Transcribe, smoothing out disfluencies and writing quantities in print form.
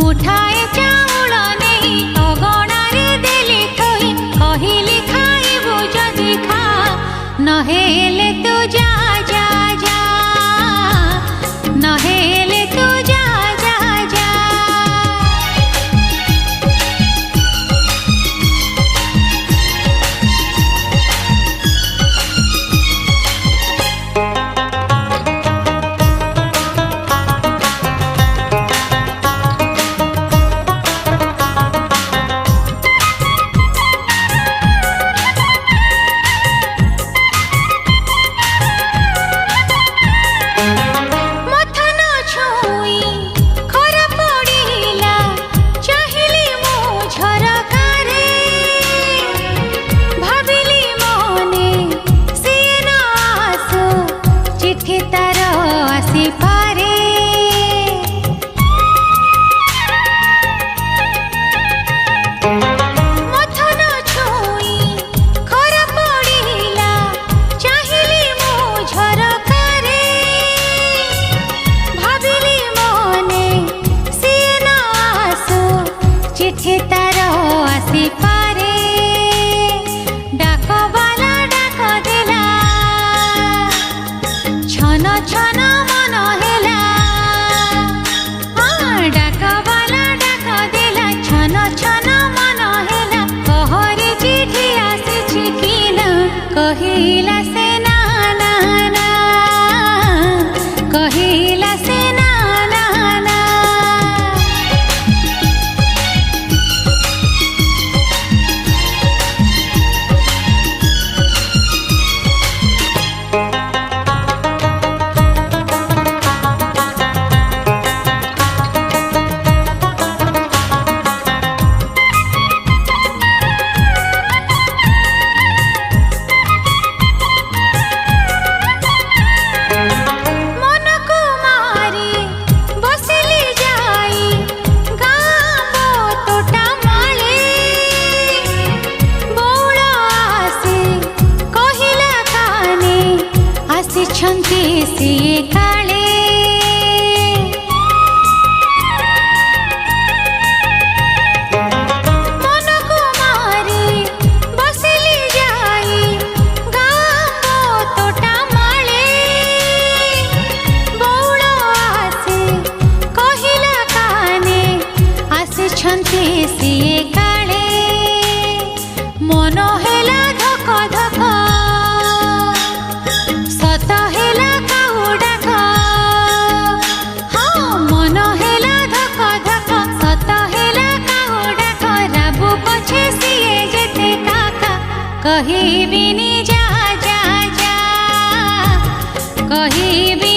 मुठाए चाउल नहीं अगणारे देली थई कहिली खाइबु जदि खा नहेले तू जा जा जा नहेले तू जा जा जा। कहिला से ना ना ना कहिला से ना ना ना। छंती सिए काले मन को मारी बसली जाई गाँ तोटा माले बौड़ आसे कहिला काने आसे छंती सिए काले मन हेला धक धक कहिबिनी जा जा जा कहिबि